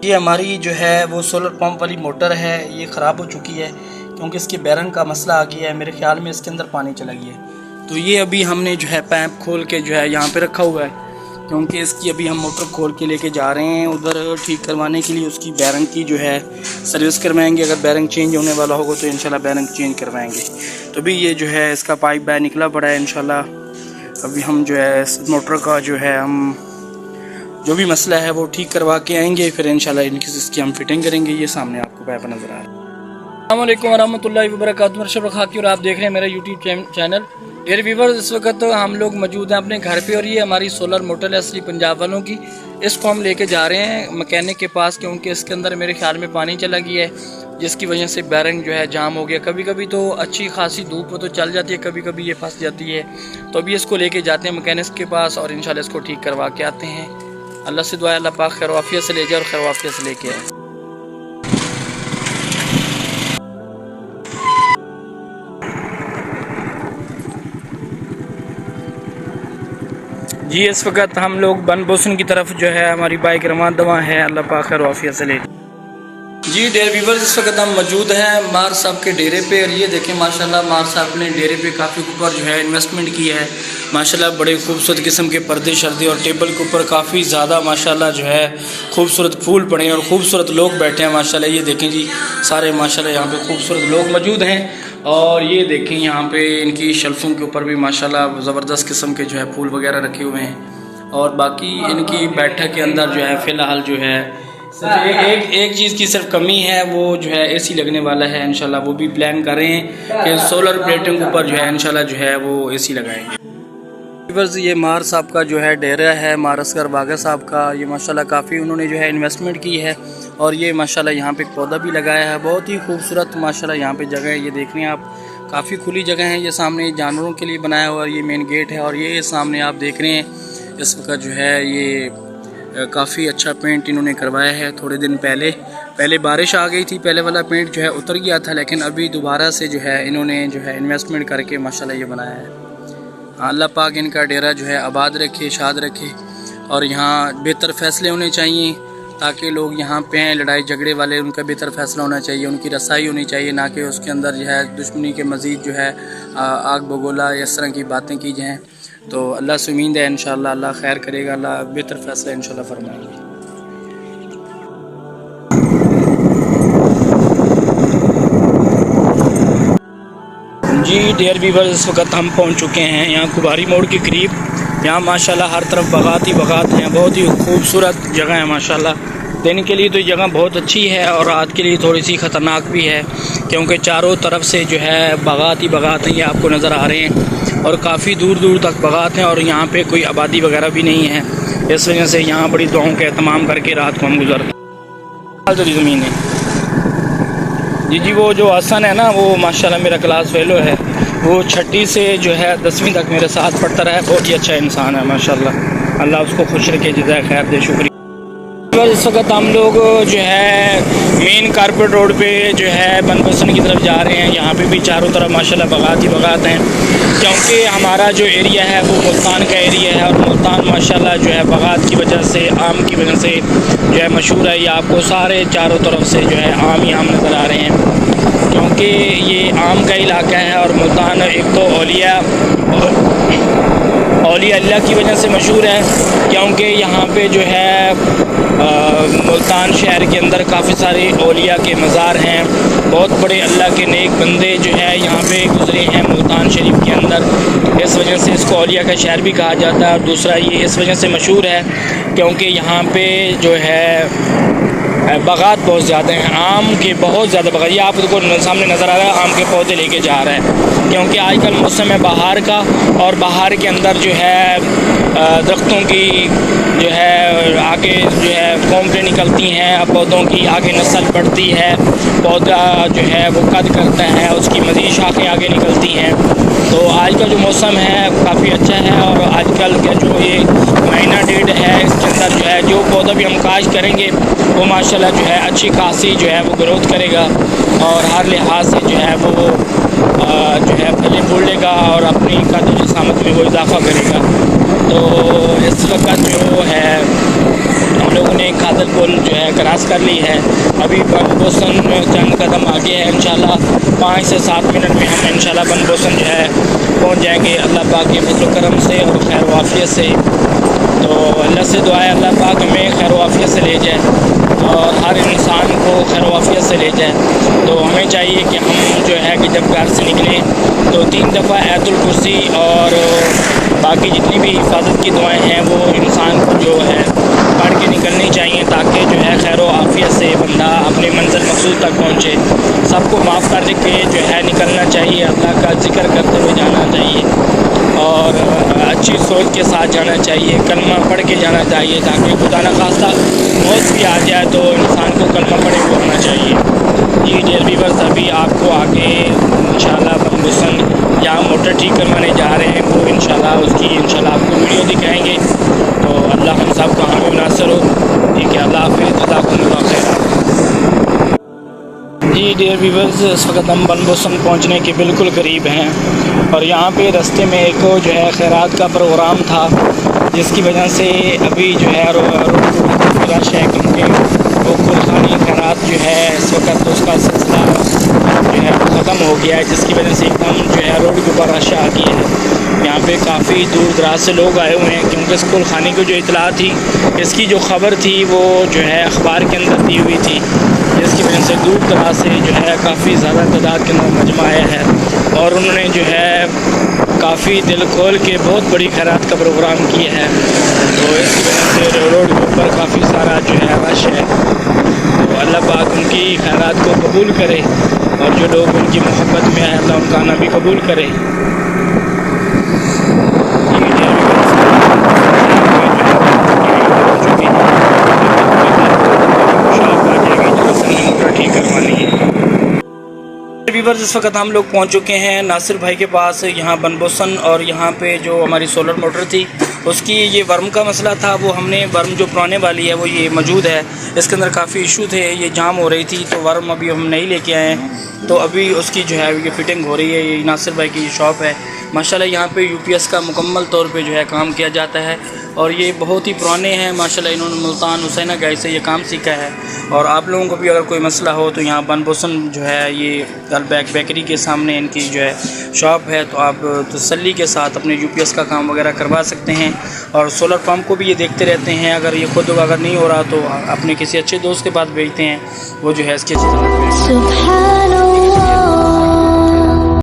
یہ ہماری جو ہے وہ سولر پمپ والی موٹر ہے، یہ خراب ہو چکی ہے کیونکہ اس کے بیرنگ کا مسئلہ آ گیا ہے، میرے خیال میں اس کے اندر پانی چلا گیا ہے۔ تو یہ ابھی ہم نے جو ہے پائپ کھول کے جو ہے یہاں پہ رکھا ہوا ہے، کیونکہ اس کی ابھی ہم موٹر کھول کے لے کے جا رہے ہیں ادھر ٹھیک کروانے کے لیے، اس کی بیرنگ کی جو ہے سروس کروائیں گے۔ اگر بیرنگ چینج ہونے والا ہوگا تو انشاءاللہ بیرنگ چینج کروائیں گے۔ تو ابھی یہ جو ہے اس کا پائپ باہر نکلا پڑا ہے، انشاءاللہ ابھی ہم جو ہے اس موٹر کا جو ہے ہم جو بھی مسئلہ ہے وہ ٹھیک کروا کے آئیں گے، پھر انشاءاللہ اس کی ہم فٹنگ کریں گے۔ یہ سامنے آپ کو پائپ نظر آ رہا ہے۔ السلام علیکم ورحمۃ اللہ وبرکاتہ، میں ارشد رخاکی اور آپ دیکھ رہے ہیں میرا یوٹیوب چینل۔ ڈیئر ویورز، اس وقت ہم لوگ موجود ہیں اپنے گھر پہ، اور یہ ہماری سولر موٹر ہے اصلی پنجاب والوں کی۔ اس کو ہم لے کے جا رہے ہیں مکینک کے پاس، کیونکہ اس کے اندر میرے خیال میں پانی چلا گیا ہے، جس کی وجہ سے بیرنگ جو ہے جام ہو گیا۔ کبھی کبھی تو اچھی خاصی دھوپ تو چل جاتی ہے، کبھی کبھی یہ پھنس جاتی ہے۔ تو ابھی اس کو لے کے جاتے ہیں مکینک کے پاس اور انشاءاللہ اس کو ٹھیک کروا کے آتے ہیں۔ اللہ سے دعا ہے اللہ پاک خیر و عافیت سے لے جائے اور خیر و عافیت سے لے کے آئے۔ جی اس وقت ہم لوگ بن بوسن کی طرف جو ہے ہماری بائک روانہ ہے، اللہ پاک خیر و عافیت سے لے جائے۔ جی ڈیئر ویورز، اس وقت ہم موجود ہیں مار صاحب کے ڈیرے پہ، اور یہ دیکھیں ماشاءاللہ مار صاحب نے ڈیرے پہ کافی اوپر جو ہے انویسٹمنٹ کی ہے ماشاءاللہ۔ بڑے خوبصورت قسم کے پردے شردے اور ٹیبل کے اوپر کافی زیادہ ماشاءاللہ جو ہے خوبصورت پھول پڑے ہیں اور خوبصورت لوگ بیٹھے ہیں ماشاءاللہ۔ یہ دیکھیں جی سارے ماشاءاللہ یہاں پہ خوبصورت لوگ موجود ہیں، اور یہ دیکھیں یہاں پہ ان کی شیلفوں کے اوپر بھی ماشاءاللہ زبردست قسم کے جو ہے پھول وغیرہ رکھے ہوئے ہیں، اور باقی ان کی بیٹھک کے اندر جو ہے فی الحال جو ہے ایک چیز کی صرف کمی ہے، وہ جو ہے اے سی لگنے والا ہے انشاءاللہ۔ وہ بھی پلان کر رہے ہیں کہ سولر پلیٹوں کے اوپر جو ہے انشاءاللہ جو ہے وہ اے سی لگائیں گے۔ یہ مار صاحب کا جو ہے ڈیرا ہے، مار اصغر باغا صاحب کا، یہ ماشاءاللہ کافی انہوں نے جو ہے انویسٹمنٹ کی ہے، اور یہ ماشاءاللہ یہاں پہ ایک پودا بھی لگایا ہے، بہت ہی خوبصورت ماشاءاللہ یہاں پہ جگہ ہے۔ یہ دیکھ رہے ہیں آپ، کافی کھلی جگہ ہے، یہ سامنے جانوروں کے لیے بنایا ہوا، یہ مین گیٹ ہے، اور یہ سامنے آپ دیکھ رہے ہیں اس وقت جو ہے یہ کافی اچھا پینٹ انہوں نے کروایا ہے۔ تھوڑے دن پہلے بارش آ گئی تھی، پہلے والا پینٹ جو ہے اتر گیا تھا، لیکن ابھی دوبارہ سے جو ہے انہوں نے جو ہے انویسٹمنٹ کر کے ماشاءاللہ یہ بنایا ہے۔ اللہ پاک ان کا ڈیرا جو ہے آباد رکھے، شاد رکھے، اور یہاں بہتر فیصلے ہونے چاہیے تاکہ لوگ یہاں پہ ہیں لڑائی جھگڑے والے، ان کا بہتر فیصلہ ہونا چاہیے، ان کی رسائی ہونی چاہیے، نہ کہ اس کے اندر جو ہے دشمنی کے مزید جو ہے آگ بگولا یا اس طرح کی باتیں کی جائیں۔ تو اللہ سے امید ہے انشاءاللہ اللہ خیر کرے گا، اللہ بہتر فیصلہ انشاءاللہ فرمائیں گے۔ جی ڈیئر ویورز، اس وقت ہم پہنچ چکے ہیں یہاں کباری موڑ کے قریب۔ یہاں ماشاءاللہ ہر طرف باغات ہی باغات ہیں، بہت ہی خوبصورت جگہ ہے ماشاءاللہ۔ دن کے لیے تو یہ جگہ بہت اچھی ہے، اور رات کے لیے تھوڑی سی خطرناک بھی ہے، کیونکہ چاروں طرف سے جو ہے باغات ہی باغات ہیں، یہ آپ کو نظر آ رہے ہیں، اور کافی دور دور تک باغات ہیں، اور یہاں پہ کوئی آبادی وغیرہ بھی نہیں ہے، اس وجہ سے یہاں بڑی دعاؤں کا اہتمام کر کے رات کو ہم گزرتے ہیں۔ زمین ہے جی وہ جو حسن ہے نا، وہ ماشاءاللہ میرا کلاس فیلو ہے، وہ 6ٹھی سے جو ہے 10ویں تک میرے ساتھ پڑھتا رہا ہے، بہت ہی اچھا انسان ہے ماشاءاللہ، اللہ اس کو خوش رکھے، جزائے خیر دے، شکریہ۔ اس وقت ہم لوگ جو ہے مین کارپیٹ روڈ پہ جو ہے بن بسن کی طرف جا رہے ہیں، یہاں پہ بھی چاروں طرف ماشاءاللہ باغات ہی باغات ہیں، کیونکہ ہمارا جو ایریا ہے وہ ملتان کا ایریا ہے، اور ملتان ماشاءاللہ جو ہے باغات کی وجہ سے، آم کی وجہ سے جو ہے مشہور ہے۔ یہ آپ کو سارے چاروں طرف سے جو ہے آم ہی آم نظر آ رہے ہیں، کیونکہ یہ آم کا علاقہ ہے، اور ملتان ایک تو اولیاء اللہ کی وجہ سے مشہور ہے، کیونکہ یہاں پہ جو ہے ملتان شہر کے اندر کافی سارے اولیاء کے مزار ہیں، بہت بڑے اللہ کے نیک بندے جو ہے یہاں پہ گزرے ہیں ملتان شریف کے اندر، اس وجہ سے اس کو اولیاء کا شہر بھی کہا جاتا ہے۔ اور دوسرا یہ اس وجہ سے مشہور ہے کیونکہ یہاں پہ جو ہے باغات بہت زیادہ ہیں، آم کے بہت زیادہ باغات، یہ آپ کو سامنے نظر آ رہا ہے، آم کے پودے لے کے جا رہے ہیں، کیونکہ آج کل موسم ہے بہار کا، اور بہار کے اندر جو ہے درختوں کی جو ہے آگے جو ہے کومپیں نکلتی ہیں، پودوں کی آگے نسل بڑھتی ہے، پودا جو ہے وہ قد کرتا ہے، اس کی مزید شاخیں آگے نکلتی ہیں۔ تو آج کا جو موسم ہے کافی اچھا ہے، اور آج کل کا جو یہ مہینہ ڈیڑھ ہے اس کے اندر جو ہے جو پودا بھی ہم کاشت کریں گے وہ ماشاءاللہ جو ہے اچھی خاصی جو ہے وہ گروتھ کرے گا، اور ہر لحاظ سے جو ہے وہ جو ہے پھلے پھولے گا، اور اپنی قد و جسامت میں وہ اضافہ کرے گا۔ تو اس وقت جو ہے ہم لوگوں نے کھادل پل جو ہے کراس کر لی ہے. ابھی بن بوسن چند قدم آگے ہے. انشاءاللہ 5 سے 7 منٹ میں ہم انشاءاللہ بن بوسن جو ہے پہنچ جائیں گے اللہ پاک کے فضل و کرم سے اور خیر و عافیت سے. تو اللہ سے دعا ہے اللہ پاک ہمیں خیر و عافیت سے لے جائے اور ہر انسان کو خیر و عافیت سے لے جائے. تو ہمیں چاہیے کہ ہم جو ہے کہ جب گھر سے نکلیں تو 3 دفعہ آیت الکرسی اور باقی جتنی بھی حفاظت کی دعائیں ہیں وہ انسان کو جو ہے پڑھ کے نکلنی چاہیے تاکہ جو ہے خیر و عافیت سے بندہ اپنے منزل مقصود تک پہنچے. سب کو معاف کر کے جو ہے نکلنا چاہیے. اللہ کا ذکر کرتے ہوئے جانا چاہیے اور اچھی سوچ کے ساتھ جانا چاہیے. کلمہ پڑھ کے جانا چاہیے تاکہ خدا نخواستہ موت بھی آ جائے تو انسان کو کلمہ پڑھے ہونا چاہیے. جی ڈیئر ویورز ابھی آپ کو آگے انشاءاللہ بن بوسن جہاں موٹر ٹھیک کروانے جا رہے ہیں وہ انشاءاللہ اس کی انشاءاللہ آپ کو ویڈیو دکھائیں گے. تو اللہ ہم سب کو حامی ناصر ہو. ٹھیک ہے, اللہ حافظ, جزاکم اللہ خیر. جی ڈیئر ویورز اس وقت ہم بن بوسن پہنچنے کے بالکل قریب ہیں اور یہاں پہ رستے میں ایک جو ہے خیرات کا پروگرام تھا جس کی وجہ سے ابھی جو ہے روڈ رش ہے کیونکہ وہ قربانی خیرات جو ہے اس وقت اس کا سلسلہ جو ہے ختم ہو گیا ہے جس کی وجہ سے ایک دم جو ہے روڈ کے اوپر رش آ گیا ہے. یہاں پہ کافی دور دراز سے لوگ آئے ہوئے ہیں کیونکہ اسکول خانے کی جو اطلاع تھی اس کی جو خبر تھی وہ جو ہے اخبار کے اندر دی ہوئی تھی جس کی وجہ سے دور دراز سے جو ہے کافی زیادہ تعداد کے لوگ مجمع آیا ہے اور انہوں نے جو ہے کافی دل کھول کے بہت بڑی خیرات کا پروگرام کیا ہے. تو اس کی وجہ سے روڈ کے اوپر کافی سارا جو ہے رش ہے. تو اللہ پاک ان کی خیرات کو قبول کرے اور جو لوگ ان کی محبت میں ہیں اللہ ان کا آنا بھی قبول کرے. ویورز اس وقت ہم لوگ پہنچ چکے ہیں ناصر بھائی کے پاس یہاں بن بوسن اور یہاں پہ جو ہماری سولر موٹر تھی اس کی یہ ورم کا مسئلہ تھا. وہ ہم نے ورم جو پرانے والی ہے وہ یہ موجود ہے, اس کے اندر کافی ایشو تھے, یہ جام ہو رہی تھی تو ورم ابھی ہم نہیں لے کے آئے ہیں. تو ابھی اس کی جو ہے یہ فٹنگ ہو رہی ہے. یہ ناصر بھائی کی یہ شاپ ہے ماشاءاللہ. یہاں پہ UPS کا مکمل طور پہ جو ہے کام کیا جاتا ہے اور یہ بہت ہی پرانے ہیں ماشاءاللہ. انہوں نے ملتان حسینہ گائے سے یہ کام سیکھا ہے. اور آپ لوگوں کو بھی اگر کوئی مسئلہ ہو تو یہاں بن بوسن جو ہے یہ البیک بیکری کے سامنے ان کی جو ہے شاپ ہے, تو آپ تسلی کے ساتھ اپنے UPS کا کام وغیرہ کروا سکتے ہیں. اور سولر پمپ کو بھی یہ دیکھتے رہتے ہیں, اگر یہ خود اگر نہیں ہو رہا تو اپنے کسی اچھے دوست کے پاس بھیجتے ہیں, وہ جو ہے اس کی